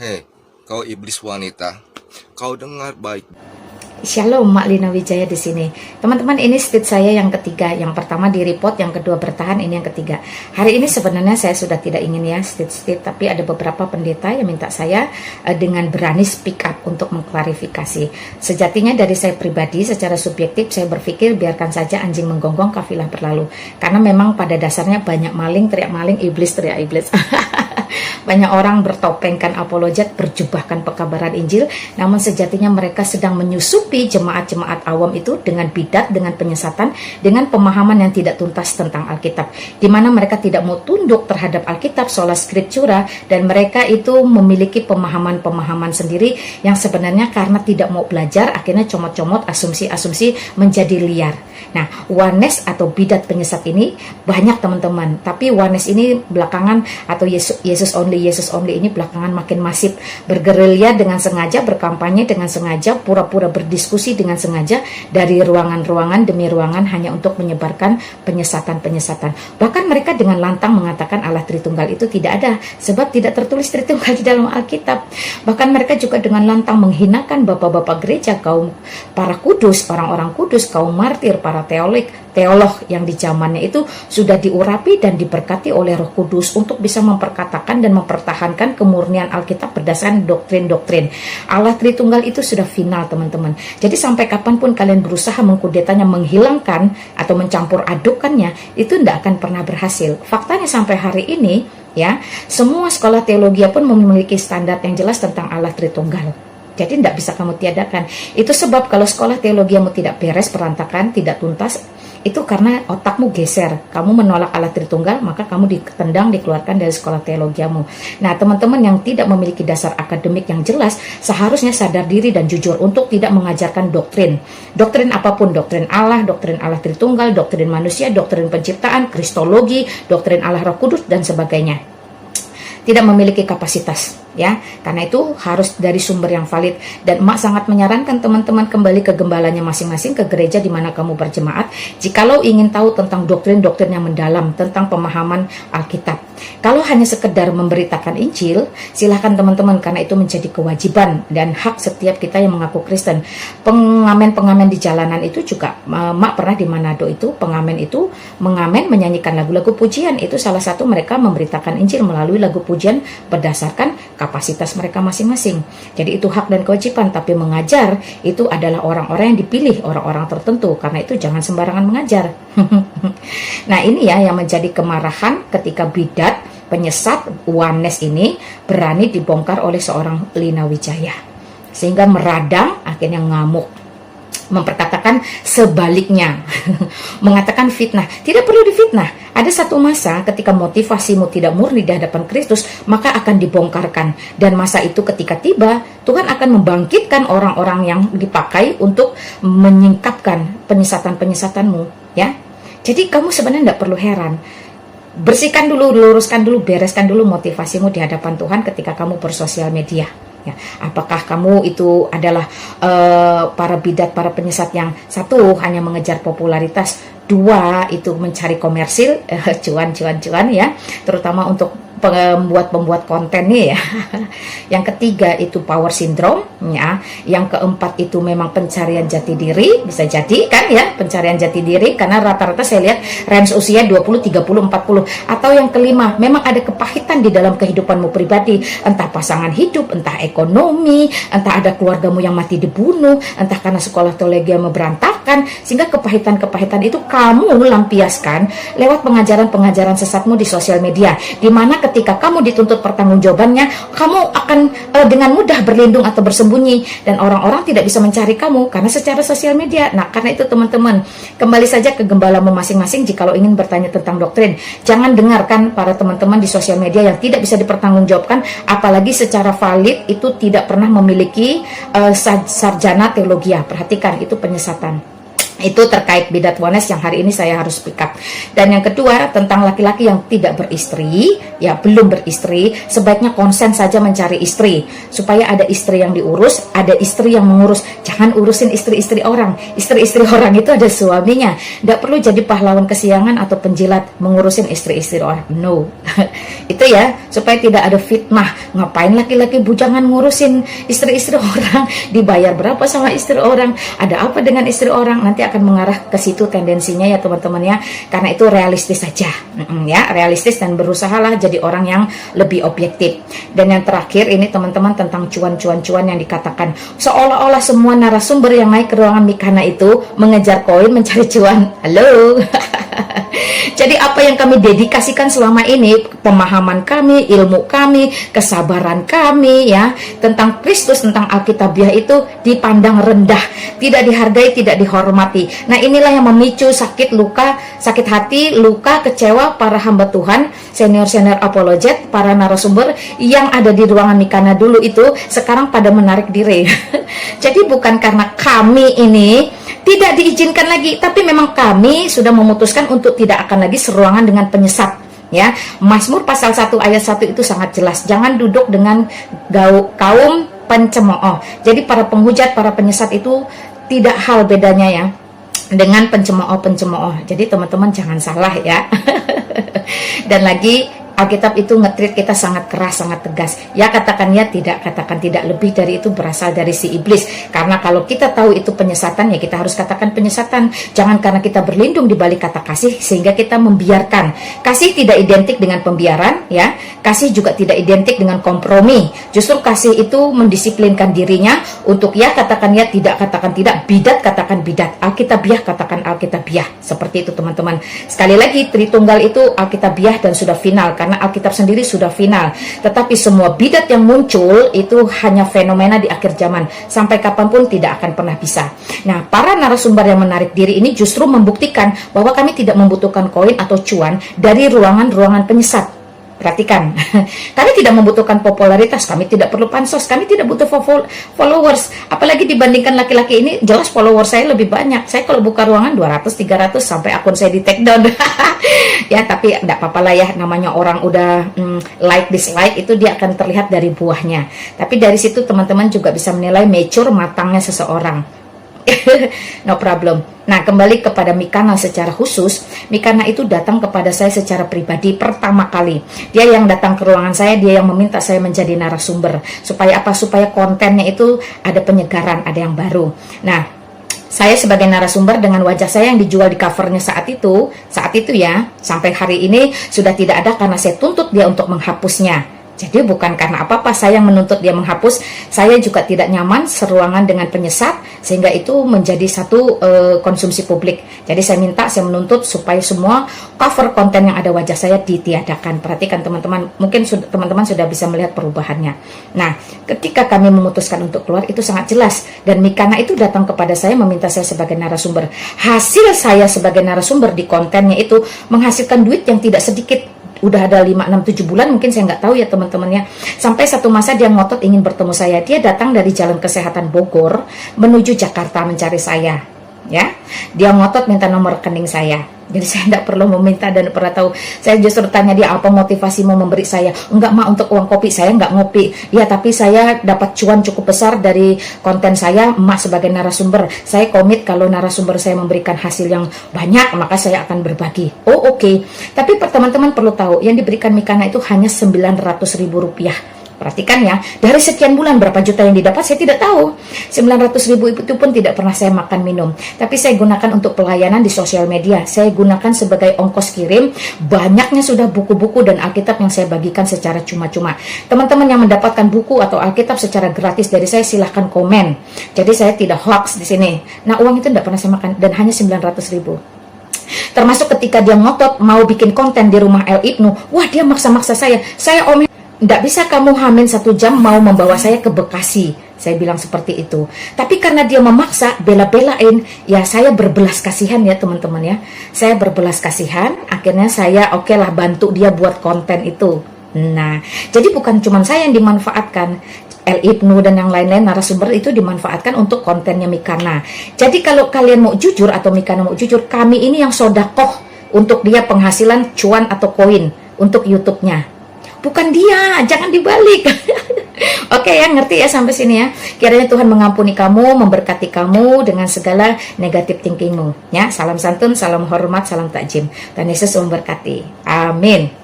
Hei, kau iblis wanita, kau dengar baik. Shalom, Mak Lina Wijaya di sini. Teman-teman, ini state saya yang ketiga. Yang pertama di report, yang kedua bertahan, ini yang ketiga. Hari ini sebenarnya saya sudah tidak ingin ya state, tapi ada beberapa pendeta yang minta saya dengan berani speak up untuk mengklarifikasi. Sejatinya dari saya pribadi, secara subjektif saya berpikir biarkan saja anjing menggonggong, kafilah berlalu. Karena memang pada dasarnya banyak maling, teriak maling, iblis teriak iblis. Banyak orang bertopengkan apologet, berjubahkan pekabaran Injil, namun sejatinya mereka sedang menyusupi jemaat-jemaat awam itu dengan bidat, dengan penyesatan, dengan pemahaman yang tidak tuntas tentang Alkitab, di mana mereka tidak mau tunduk terhadap Alkitab, sola scriptura, dan mereka itu memiliki pemahaman-pemahaman sendiri yang sebenarnya karena tidak mau belajar, akhirnya comot-comot asumsi-asumsi menjadi liar. Nah, oneness atau bidat penyesat ini banyak teman-teman, tapi oneness ini belakangan atau Yesus only ini belakangan makin masif, bergerilya dengan sengaja, berkampanye dengan sengaja, pura-pura berdiskusi dengan sengaja dari ruangan-ruangan demi ruangan hanya untuk menyebarkan penyesatan-penyesatan. Bahkan mereka dengan lantang mengatakan Allah Tritunggal itu tidak ada, sebab tidak tertulis Tritunggal di dalam Alkitab. Bahkan mereka juga dengan lantang menghinakan bapak-bapak gereja, kaum para kudus, orang-orang kudus, kaum martir, para teolog yang di zamannya itu sudah diurapi dan diberkati oleh Roh Kudus untuk bisa memperkatakan dan mempertahankan kemurnian Alkitab berdasarkan doktrin-doktrin. Allah Tritunggal itu sudah final, teman-teman. Jadi sampai kapanpun kalian berusaha mengkudetanya, menghilangkan atau mencampur adukannya, itu tidak akan pernah berhasil. Faktanya sampai hari ini, ya, semua sekolah teologi pun memiliki standar yang jelas tentang Allah Tritunggal. Jadi tidak bisa kamu tiadakan. Itu sebab kalau sekolah teologiamu tidak beres, berantakan, tidak tuntas, itu karena otakmu geser. Kamu menolak Allah Tritunggal, maka kamu ditendang, dikeluarkan dari sekolah teologiamu. Nah, teman-teman yang tidak memiliki dasar akademik yang jelas, seharusnya sadar diri dan jujur untuk tidak mengajarkan doktrin. Doktrin apapun, doktrin Allah Tritunggal, doktrin manusia, doktrin penciptaan, kristologi, doktrin Allah Roh Kudus, dan sebagainya. Tidak memiliki kapasitas, ya, karena itu harus dari sumber yang valid. Dan emak sangat menyarankan teman-teman kembali ke gembalanya masing-masing, ke gereja di mana kamu berjemaat, jikalau ingin tahu tentang doktrin-doktrin yang mendalam tentang pemahaman Alkitab. Kalau hanya sekedar memberitakan Injil, silahkan teman-teman, karena itu menjadi kewajiban dan hak setiap kita yang mengaku Kristen. Pengamen-pengamen di jalanan itu juga, emak pernah di Manado itu, pengamen itu mengamen, menyanyikan lagu-lagu pujian, itu salah satu mereka memberitakan Injil melalui lagu pujian berdasarkan kapasitas mereka masing-masing. Jadi itu hak dan kewajiban, tapi mengajar itu adalah orang-orang yang dipilih, orang-orang tertentu, karena itu jangan sembarangan mengajar. Nah, ini ya yang menjadi kemarahan ketika bidat, penyesat, oneness ini berani dibongkar oleh seorang Lina Wijaya, sehingga meradang, akhirnya ngamuk, memperkatakan sebaliknya. Mengatakan fitnah, tidak perlu difitnah. Ada satu masa ketika motivasimu tidak murni di hadapan Kristus, maka akan dibongkarkan. Dan masa itu ketika tiba, Tuhan akan membangkitkan orang-orang yang dipakai untuk menyingkapkan penyesatan-penyesatanmu, ya. Jadi kamu sebenarnya tidak perlu heran. Bersihkan dulu, luruskan dulu, bereskan dulu motivasimu di hadapan Tuhan ketika kamu bersosial media. Ya, apakah kamu itu adalah para bidat, para penyesat yang satu hanya mengejar popularitas, dua itu mencari komersil, cuan ya, terutama untuk pembuat konten nih ya. Yang ketiga itu power syndrome ya. Yang keempat itu memang pencarian jati diri, bisa jadi kan ya, pencarian jati diri karena rata-rata saya lihat range usia 20, 30, 40. Atau yang kelima, memang ada kepahitan di dalam kehidupanmu pribadi, entah pasangan hidup, entah ekonomi, entah ada keluargamu yang mati dibunuh, entah karena sekolah teologiamu berantakan, sehingga kepahitan-kepahitan itu kamu lampiaskan lewat pengajaran-pengajaran sesatmu di sosial media, di mana ketika kamu dituntut pertanggungjawabannya, kamu akan dengan mudah berlindung atau bersembunyi, dan orang-orang tidak bisa mencari kamu karena secara sosial media. Nah, karena itu teman-teman, kembali saja ke gembalamu masing-masing jikalau ingin bertanya tentang doktrin. Jangan dengarkan para teman-teman di sosial media yang tidak bisa dipertanggungjawabkan, apalagi secara valid, itu tidak pernah memiliki sarjana teologi. Perhatikan, itu penyesatan. Itu terkait bidat wanes yang hari ini saya harus pick up. Dan yang kedua, tentang laki-laki yang tidak beristri, ya belum beristri, sebaiknya konsen saja mencari istri, supaya ada istri yang diurus, ada istri yang mengurus. Jangan urusin istri-istri orang. Istri-istri orang itu ada suaminya. Tidak perlu jadi pahlawan kesiangan atau penjilat mengurusin istri-istri orang. No. Itu ya, supaya tidak ada fitnah. Ngapain laki-laki bujangan ngurusin istri-istri orang? Dibayar berapa sama istri orang? Ada apa dengan istri orang? Nanti akan mengarah ke situ tendensinya ya teman-teman ya, karena itu realistis saja ya, realistis dan berusahalah jadi orang yang lebih objektif. Dan yang terakhir ini teman-teman tentang cuan yang dikatakan seolah-olah semua narasumber yang naik ke ruangan Mikana itu mengejar koin, mencari cuan. Halo. Jadi apa yang kami dedikasikan selama ini, pemahaman kami, ilmu kami, kesabaran kami ya tentang Kristus, tentang Alkitabiah itu dipandang rendah, tidak dihargai, tidak dihormati. Nah inilah yang memicu sakit luka, sakit hati, luka, kecewa para hamba Tuhan, senior-senior apologet, para narasumber yang ada di ruangan Mikana dulu itu sekarang pada menarik diri. Jadi bukan karena kami ini tidak diizinkan lagi, tapi memang kami sudah memutuskan untuk tidak akan lagi seruangan dengan penyesat ya. Mazmur pasal 1 ayat 1 itu sangat jelas, jangan duduk dengan kaum pencemooh. Jadi para penghujat, para penyesat itu tidak hal bedanya ya dengan pencemooh. Jadi teman-teman jangan salah ya. Dan lagi Alkitab itu nge-treat kita sangat keras, sangat tegas. Ya katakan ya tidak, katakan tidak. Lebih dari itu berasal dari si iblis. Karena kalau kita tahu itu penyesatan, ya kita harus katakan penyesatan. Jangan karena kita berlindung di balik kata kasih sehingga kita membiarkan. Kasih tidak identik dengan pembiaran, ya. Kasih juga tidak identik dengan kompromi. Justru kasih itu mendisiplinkan dirinya untuk ya katakan ya, tidak katakan tidak, bidat katakan bidat, Alkitabiah katakan Alkitabiah. Seperti itu teman-teman. Sekali lagi Tritunggal itu Alkitabiah dan sudah final karena Alkitab sendiri sudah final. Tetapi semua bidat yang muncul itu hanya fenomena di akhir zaman, sampai kapanpun tidak akan pernah bisa. Nah, para narasumber yang menarik diri ini justru membuktikan bahwa kami tidak membutuhkan koin atau cuan dari ruangan-ruangan penyesat. Perhatikan, kami tidak membutuhkan popularitas, kami tidak perlu pansos, kami tidak butuh followers. Apalagi dibandingkan laki-laki ini, jelas followers saya lebih banyak. Saya kalau buka ruangan 200-300 sampai akun saya di take down. Ya, tapi enggak apa-apa lah ya, namanya orang udah like dislike itu dia akan terlihat dari buahnya. Tapi dari situ teman-teman juga bisa menilai mature, matangnya seseorang. No problem. Nah, kembali kepada Mikana secara khusus. Mikana itu datang kepada saya secara pribadi pertama kali. Dia yang datang ke ruangan saya, dia yang meminta saya menjadi narasumber. Supaya apa? Supaya kontennya itu ada penyegaran, ada yang baru. Nah, saya sebagai narasumber dengan wajah saya yang dijual di covernya saat itu ya, sampai hari ini sudah tidak ada karena saya tuntut dia untuk menghapusnya. Jadi bukan karena apa-apa saya menuntut dia menghapus, saya juga tidak nyaman seruangan dengan penyesat, sehingga itu menjadi satu konsumsi publik. Jadi saya menuntut supaya semua cover konten yang ada wajah saya ditiadakan. Perhatikan teman-teman, mungkin teman-teman sudah bisa melihat perubahannya. Nah, ketika kami memutuskan untuk keluar itu sangat jelas, dan Mikana itu datang kepada saya meminta saya sebagai narasumber. Hasil saya sebagai narasumber di kontennya itu menghasilkan duit yang tidak sedikit. Udah ada 5, 6, 7 bulan mungkin, saya nggak tahu ya teman-teman ya. Sampai satu masa dia ngotot ingin bertemu saya. Dia datang dari Jalan Kesehatan Bogor menuju Jakarta mencari saya. Ya, dia ngotot minta nomor rekening saya. Jadi saya tidak perlu meminta dan pernah tahu. Saya justru tanya dia, apa motivasimu memberi saya? Enggak mah untuk uang kopi, saya enggak ngopi. Ya, tapi saya dapat cuan cukup besar dari konten saya, emak sebagai narasumber. Saya komit kalau narasumber saya memberikan hasil yang banyak, maka saya akan berbagi. Oh oke. Tapi teman-teman perlu tahu, yang diberikan Mikana itu hanya 900.000 rupiah. Perhatikan ya, dari sekian bulan berapa juta yang didapat saya tidak tahu. 900.000 itu pun tidak pernah saya makan minum. Tapi saya gunakan untuk pelayanan di sosial media. Saya gunakan sebagai ongkos kirim. Banyaknya sudah buku-buku dan Alkitab yang saya bagikan secara cuma-cuma. Teman-teman yang mendapatkan buku atau Alkitab secara gratis dari saya, silahkan komen. Jadi saya tidak hoax di sini. Nah, uang itu tidak pernah saya makan dan hanya 900.000. Termasuk ketika dia ngotot mau bikin konten di rumah El Ibnu. Wah, dia maksa-maksa saya omel. Nggak bisa kamu hamil 1 jam mau membawa saya ke Bekasi. Saya bilang seperti itu. Tapi karena dia memaksa, bela-belain, ya saya berbelas kasihan ya teman-teman ya. Saya berbelas kasihan, akhirnya saya oke lah bantu dia buat konten itu. Nah, jadi bukan cuma saya yang dimanfaatkan. El Ibnu dan yang lain-lain narasumber itu dimanfaatkan untuk kontennya Mikana. Jadi kalau kalian mau jujur atau Mikana mau jujur, kami ini yang sodakoh untuk dia penghasilan cuan atau koin untuk YouTube-nya. Bukan dia, jangan dibalik. Oke ya, ngerti ya sampai sini ya. Kiranya Tuhan mengampuni kamu, memberkati kamu dengan segala negatif thinkingmu. Ya, salam santun, salam hormat, salam takjim. Dan Yesus memberkati. Amin.